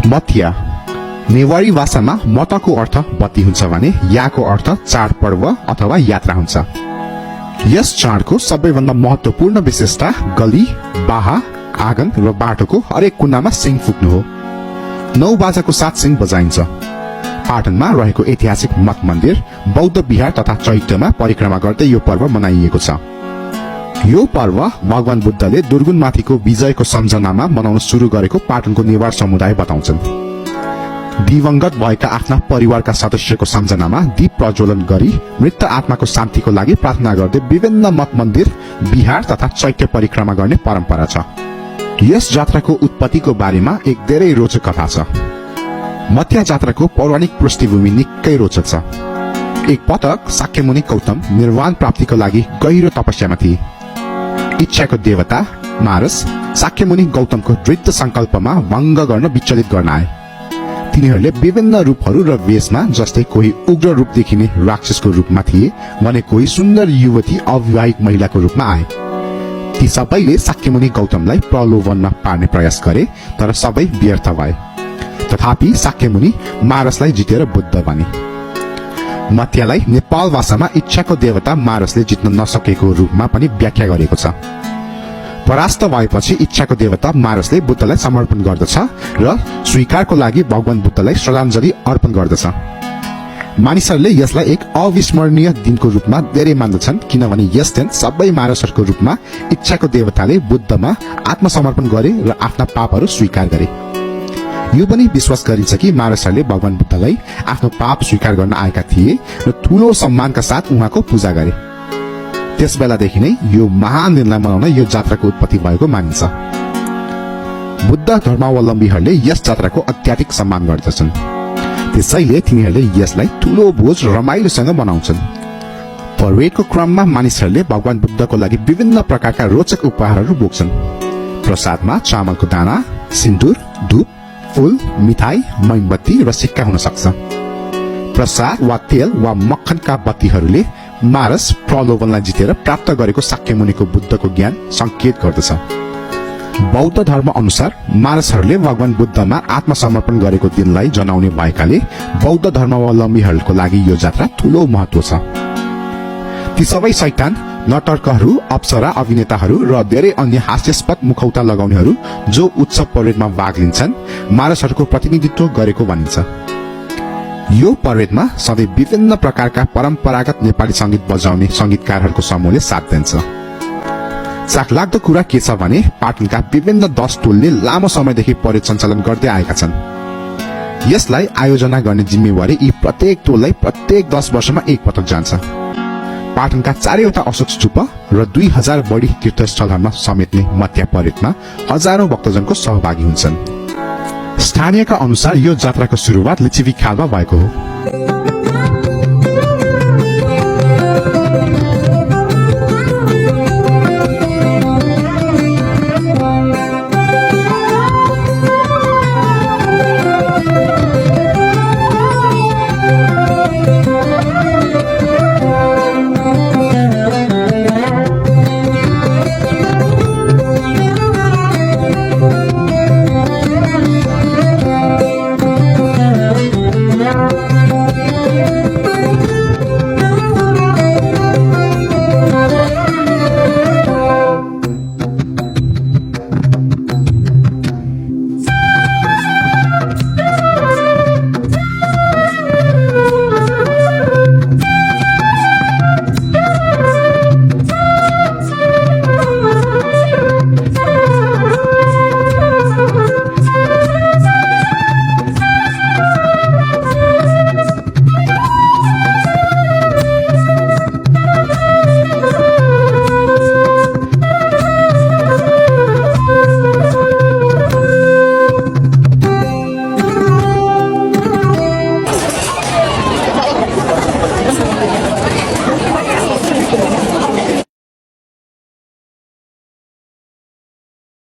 मथिया नेवारी भाषामा मतको अर्थ बत्ती हुन्छ भने याको अर्थ चाडपर्व अथवा यात्रा हुन्छ। यस चाडको सबैभन्दा महत्त्वपूर्ण विशेषता गली, बाहा, आँगन र बाटोको हरेक कुनामा सिङ फुक्नु हो। 9 बाजाको साथ सिङ बजाइन्छ। पाटनमा रहेको ऐतिहासिक मठ मन्दिर, बौद्ध विहार तथा चैत्यमा परिक्रमा गर्दै यो पर्व मनाइएको छ। यो पर्व भगवान बुद्धले दुर्गुनमाथिको विजयको सम्झनामा मनाउन सुरु गरेको पाटनको नेवार समुदाय बताउँछन्। दिवंगत भएका आफ्ना परिवारका सदस्यको सम्झनामा दीप प्रज्वलन गरी मृत आत्माको शान्तिको लागि प्रार्थना गर्दै विभिन्न मठ मन्दिर, विहार तथा चैत्य परिक्रमा गर्ने परम्परा छ। यस जात्राको उत्पत्तिको बारेमा एक धेरै रोचक कथा छ। मथिया जात्राको पौराणिक पृष्ठभूमि निकै रोचक छ। एक पटक शाक्यमुनि गौतम निर्वाण प्राप्तिको लागि गहिरो तपस्यामा थिए। इच्छाको देवता मारस शाक्यमुनि गौतमको दृढ संकल्पमा भङ्ग गर्न विचलित गर्न आए। तिनीहरूले विभिन्न रूपहरू र वेशमा, जस्तै कोही उग्र रूप देखिने राक्षसको रूपमा थिए भने कोही सुन्दर युवती अविवाहित महिलाको रूपमा आए। ती सबैले शाक्यमुनि गौतमलाई प्रलोभनमा पार्ने प्रयास गरे, तर सबै व्यर्थ भए। तथापि शाक्यमुनि मारसलाई जितेर बुद्ध बने। मथियालाई नेपाल भाषामा इच्छाको देवता मारसले जित्न नसकेको रूपमा पनि व्याख्या गरेको छ। परास्त भएपछि इच्छाको देवता मारसले बुद्धलाई समर्पण गर्दछ र स्वीकारको लागि भगवान बुद्धलाई श्रद्धाञ्जली अर्पण गर्दछ। मानिसहरूले यसलाई एक अविस्मरणीय दिनको रूपमा धेरै मान्दछन्, किनभने यस दिन सबै मारसहरूको रूपमा इच्छाको देवताले बुद्धमा आत्मसमर्पण गरे र आफ्ना पापहरू स्वीकार गरे। यो पनि विश्वास गरिन्छ कि मारसहरूले भगवान बुद्धलाई आफ्नो पाप स्वीकार गर्न आएका थिए र ठूलो सम्मानका साथ उहाँको पूजा गरे। त्यस बेलादेखि नै यो महान दिनलाई मनाउन यो जात्राको उत्पत्ति भएको मानिन्छ। बुद्ध धर्मावलम्बीहरूले यस जात्राको अत्याधिक सम्मान गर्दछन्, त्यसैले तिनीहरूले यसलाई ठूलो भोज रमाइलोसँग मनाउँछन्। परेडको क्रममा मानिसहरूले भगवान बुद्धको लागि विभिन्न प्रकारका रोचक उपहारहरू बोक्छन्। प्रसादमा चामलको दाना, सिन्दुर, धूप, फूल, मिठाई, मोमबत्ती र सिक्का हुन सक्छ। प्रसाद वा तेल वा मक्खनका बत्तीहरूले मारस प्रलोभनलाई जितेर प्राप्त गरेको शाक्यमुनिको बुद्धको ज्ञान संकेत गर्दछ। बौद्ध धर्म अनुसार मारसहरूले भगवान बुद्धमा आत्मसमर्पण गरेको दिनलाई जनाउने भएकाले बौद्ध धर्मावलम्बीहरूको लागि यो जात्रा ठूलो महत्व छ। ती सबै शैतान, नर्तकहरू, अप्सरा, अभिनेताहरू र धेरै अन्य हास्यास्पद मुखौटा लगाउनेहरू जो उत्सव परेडमा भाग लिन्छन्, मारसहरूको प्रतिनिधित्व गरेको भनिन्छ। यो परेडमा सधैँ विभिन्न प्रकारका परम्परागत नेपाली संगीत बजाउने संगीतकारहरूको समूहले साथ दिन्छ। चाखलाग्दो कुरा के छ भने पाटनका विभिन्न 10 टोलले लामो समयदेखि परेड सञ्चालन गर्दै आएका छन्। यसलाई आयोजना गर्ने जिम्मेवारी यी प्रत्येक टोललाई प्रत्येक 10 वर्षमा एक पटक जान्छ। पाटनका 4वटा अशोक स्तूप र 2000 बढी तीर्थस्थलहरूमा समेट्ने मथिया परेडमा हजारौं भक्तजनको सहभागी हुन्छन्। स्थानीयका अनुसार यो जात्राको सुरुवात लिच्छवी खालमा भएको हो।